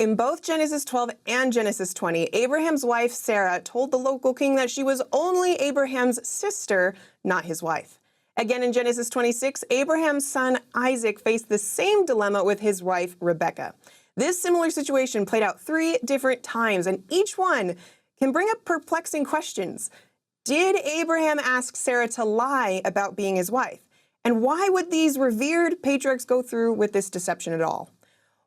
In both Genesis 12 and Genesis 20, Abraham's wife Sarah told the local king that she was only Abraham's sister, not his wife. Again, in Genesis 26, Abraham's son Isaac faced the same dilemma with his wife Rebekah. This similar situation played out 3 different times, and each one can bring up perplexing questions. Did Abraham ask Sarah to lie about being his wife? And why would these revered patriarchs go through with this deception at all?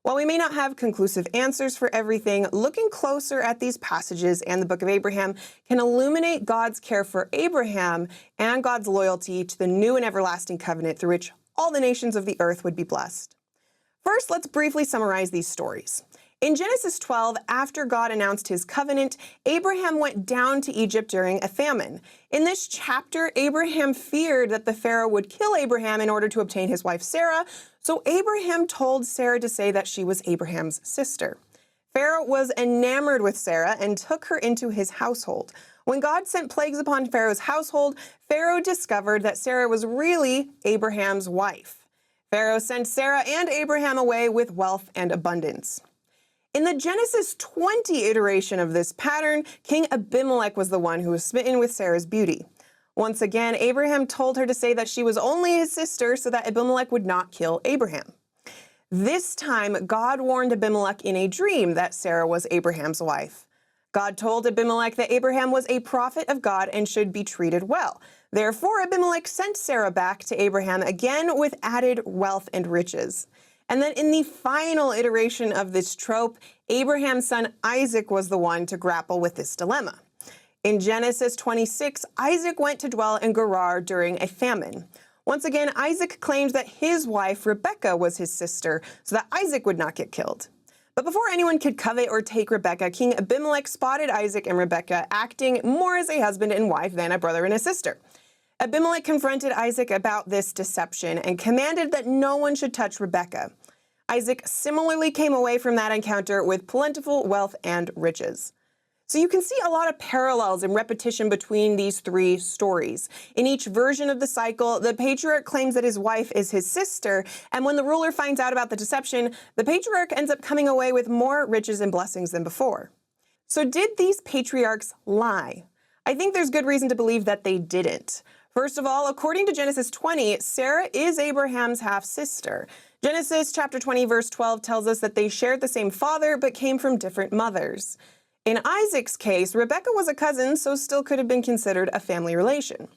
While we may not have conclusive answers for everything, looking closer at these passages and the book of Abraham can illuminate God's care for Abraham and God's loyalty to the new and everlasting covenant through which all the nations of the earth would be blessed. First, let's briefly summarize these stories. In Genesis 12, after God announced his covenant, Abraham went down to Egypt during a famine. In this chapter, Abraham feared that the Pharaoh would kill Abraham in order to obtain his wife Sarah, so Abraham told Sarah to say that she was Abraham's sister. Pharaoh was enamored with Sarah and took her into his household. When God sent plagues upon Pharaoh's household, Pharaoh discovered that Sarah was really Abraham's wife. Pharaoh sent Sarah and Abraham away with wealth and abundance. In the Genesis 20 iteration of this pattern, King Abimelech was the one who was smitten with Sarah's beauty. Once again, Abraham told her to say that she was only his sister so that Abimelech would not kill Abraham. This time, God warned Abimelech in a dream that Sarah was Abraham's wife. God told Abimelech that Abraham was a prophet of God and should be treated well. Therefore, Abimelech sent Sarah back to Abraham again with added wealth and riches. And then in the final iteration of this trope, Abraham's son Isaac was the one to grapple with this dilemma. In Genesis 26, Isaac went to dwell in Gerar during a famine. Once again, Isaac claimed that his wife Rebekah was his sister, so that Isaac would not get killed. But before anyone could covet or take Rebekah, King Abimelech spotted Isaac and Rebekah acting more as a husband and wife than a brother and a sister. Abimelech confronted Isaac about this deception and commanded that no one should touch Rebekah. Isaac similarly came away from that encounter with plentiful wealth and riches. So you can see a lot of parallels and repetition between these 3 stories. In each version of the cycle, the patriarch claims that his wife is his sister, and when the ruler finds out about the deception, the patriarch ends up coming away with more riches and blessings than before. So did these patriarchs lie? I think there's good reason to believe that they didn't. First of all, according to Genesis 20, Sarah is Abraham's half-sister. Genesis chapter 20, verse 12 tells us that they shared the same father but came from different mothers. In Isaac's case, Rebekah was a cousin, so still could have been considered a family relation.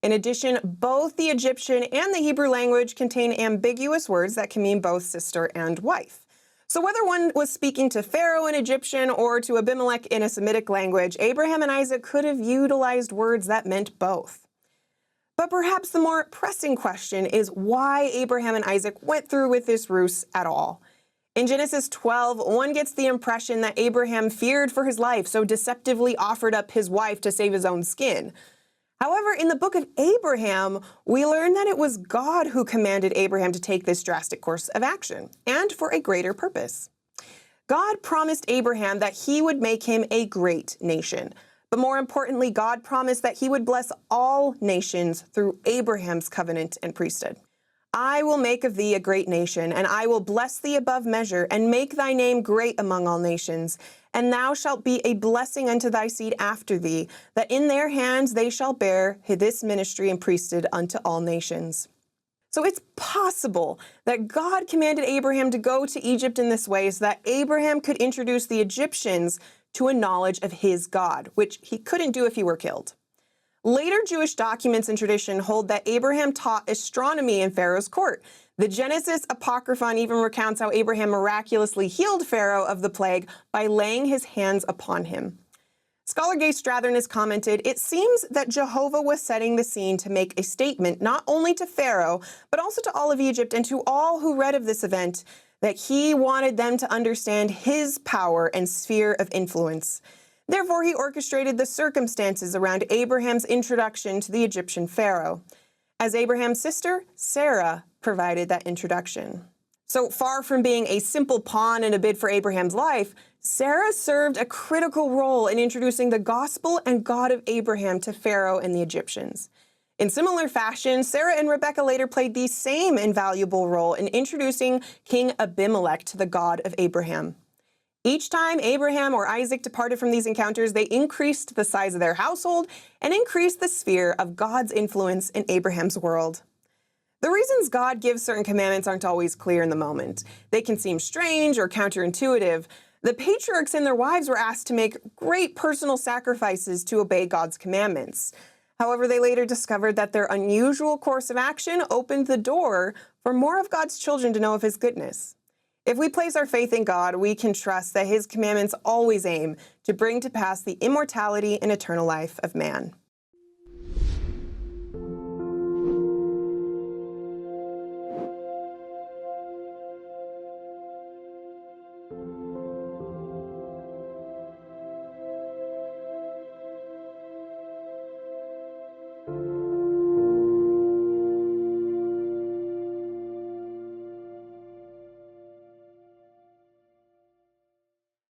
In addition, both the Egyptian and the Hebrew language contain ambiguous words that can mean both sister and wife. So whether one was speaking to Pharaoh in Egyptian or to Abimelech in a Semitic language, Abraham and Isaac could have utilized words that meant both. But perhaps the more pressing question is why Abraham and Isaac went through with this ruse at all. In Genesis 12, one gets the impression that Abraham feared for his life, so deceptively offered up his wife to save his own skin. However, in the book of Abraham, we learn that it was God who commanded Abraham to take this drastic course of action, and for a greater purpose. God promised Abraham that he would make him a great nation. But more importantly, God promised that he would bless all nations through Abraham's covenant and priesthood. I will make of thee a great nation, and I will bless thee above measure, and make thy name great among all nations. And thou shalt be a blessing unto thy seed after thee, that in their hands they shall bear this ministry and priesthood unto all nations. So it's possible that God commanded Abraham to go to Egypt in this way so that Abraham could introduce the Egyptians to a knowledge of his God, which he couldn't do if he were killed. Later Jewish documents and tradition hold that Abraham taught astronomy in Pharaoh's court. The Genesis Apocryphon even recounts how Abraham miraculously healed Pharaoh of the plague by laying his hands upon him. Scholar Gay Strathern has commented, it seems that Jehovah was setting the scene to make a statement not only to Pharaoh, but also to all of Egypt and to all who read of this event, that he wanted them to understand his power and sphere of influence. Therefore, he orchestrated the circumstances around Abraham's introduction to the Egyptian Pharaoh. As Abraham's sister, Sarah provided that introduction. So far from being a simple pawn in a bid for Abraham's life, Sarah served a critical role in introducing the gospel and God of Abraham to Pharaoh and the Egyptians. In similar fashion, Sarah and Rebekah later played the same invaluable role in introducing King Abimelech to the God of Abraham. Each time Abraham or Isaac departed from these encounters, they increased the size of their household and increased the sphere of God's influence in Abraham's world. The reasons God gives certain commandments aren't always clear in the moment. They can seem strange or counterintuitive. The patriarchs and their wives were asked to make great personal sacrifices to obey God's commandments. However, they later discovered that their unusual course of action opened the door for more of God's children to know of His goodness. If we place our faith in God, we can trust that His commandments always aim to bring to pass the immortality and eternal life of man.